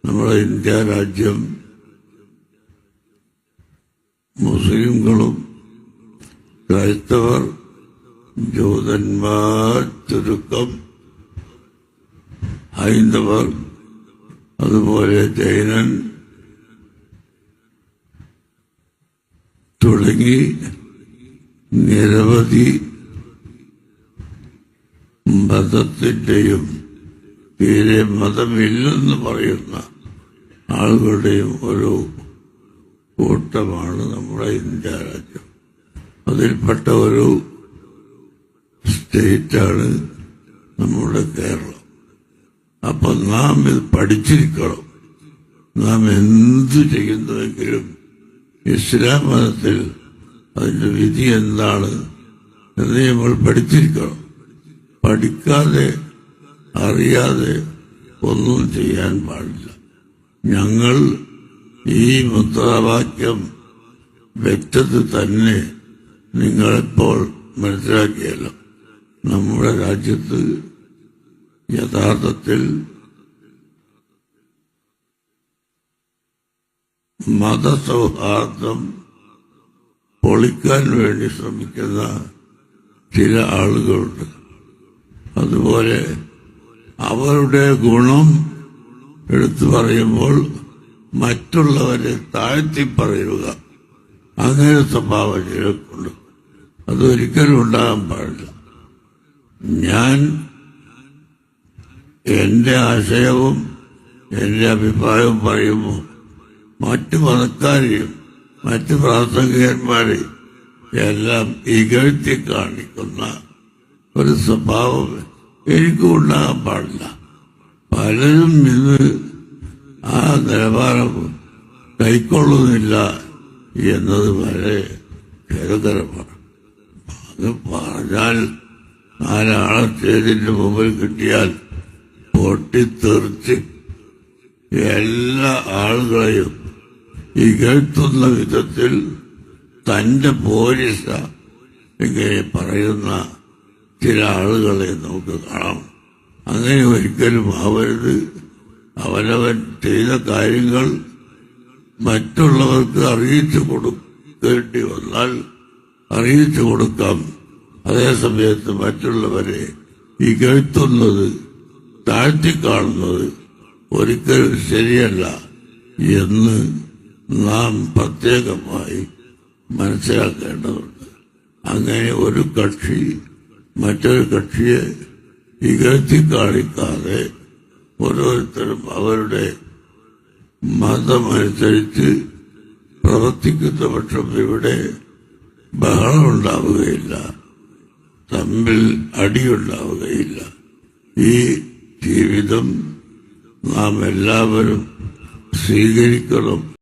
നമ്മുടെ ഇന്ത്യ രാജ്യം മുസ്ലിംകളും ക്രൈസ്തവർ ജൂതന്മാർ ചുരുക്കം ഹൈന്ദവർ അതുപോലെ ജൈനൻ തുടങ്ങി നിരവധി മതത്തിന്റെയും തീരെ മതമില്ലെന്ന് പറയുന്ന ആളുകളുടെയും ഒരു കൂട്ടമാണ് നമ്മുടെ ഇന്ത്യ രാജ്യം. അതിൽപ്പെട്ട ഒരു സ്റ്റേറ്റാണ് നമ്മുടെ കേരളം. അപ്പൊ നാം ഇത് പഠിച്ചിരിക്കണം. നാം എന്തു ചെയ്യുന്നുവെങ്കിലും ഇസ്ലാം മതത്തിൽ അതിന്റെ വിധി എന്താണ് എന്ന് നമ്മൾ പഠിച്ചിരിക്കണം. പഠിക്കാതെ അറിയാതെ ഒന്നും ചെയ്യാൻ പാടില്ല. ഞങ്ങൾ ഈ മുദ്രാവാക്യം വ്യക്തത്തിൽ തന്നെ നിങ്ങളിപ്പോൾ മനസ്സിലാക്കിയല്ലോ. നമ്മുടെ രാജ്യത്ത് യഥാർത്ഥത്തിൽ മതസൗഹാർദ്ദം പൊളിക്കാൻ വേണ്ടി ശ്രമിക്കുന്ന ചില ആളുകളുണ്ട്. അതുപോലെ അവരുടെ ഗുണം എടുത്തു പറയുമ്പോൾ മറ്റുള്ളവരെ താഴ്ത്തി പറയുക, അങ്ങനെ സ്വഭാവം ചിലർക്കുണ്ട്. അതൊരിക്കലും ഉണ്ടാകാൻ പാടില്ല. ഞാൻ എന്റെ ആശയവും എന്റെ അഭിപ്രായവും പറയുമ്പോൾ മറ്റു മതക്കാരെയും മറ്റു പ്രാസംഗികന്മാരെയും എല്ലാം ഇകഴ്ത്തി കാണിക്കുന്ന ഒരു സ്വഭാവം എനിക്കും ഉണ്ടാകാൻ പാടില്ല. പലരും ഇന്ന് ആ നിലവാരം കൈക്കൊള്ളുന്നില്ല എന്നത് വളരെ ഖേദകരമാണ്. അത് പറഞ്ഞാൽ നാലാളെ സ്റ്റേജിന്റെ മുമ്പിൽ കിട്ടിയാൽ പൊട്ടിത്തെറിച്ച് എല്ലാ ആളുകളെയും ഇകഴ്ത്തുന്ന വിധത്തിൽ തന്റെ പോലീസ ഇങ്ങനെ പറയുന്ന ചില ആളുകളെ നമുക്ക് കാണാം. അങ്ങനെ ഒരിക്കലും ആവരുത്. അവനവൻ ചെയ്ത കാര്യങ്ങൾ മറ്റുള്ളവർക്ക് അറിയിച്ചു കൊടുക്കേണ്ടി വന്നാൽ അറിയിച്ചു കൊടുക്കാം. അതേസമയത്ത് മറ്റുള്ളവരെ ഇകഴ്ത്തുന്നത് താഴ്ത്തിക്കാണുന്നത് ഒരിക്കലും ശരിയല്ല എന്ന് നാം പ്രത്യേകമായി മനസ്സിലാക്കേണ്ടതുണ്ട്. അങ്ങനെ ഒരു കക്ഷി മറ്റൊരു കക്ഷിയെ ഇകഴ്ത്തി കാണിക്കാതെ ഓരോരുത്തരും അവരുടെ മതമനുസരിച്ച് പ്രവർത്തിക്കുന്ന പക്ഷം ഇവിടെ ബഹളമുണ്ടാവുകയില്ല, തമ്മിൽ അടിയുണ്ടാവുകയില്ല. ഈ ജീവിതം നാം എല്ലാവരും സ്വീകരിക്കണം.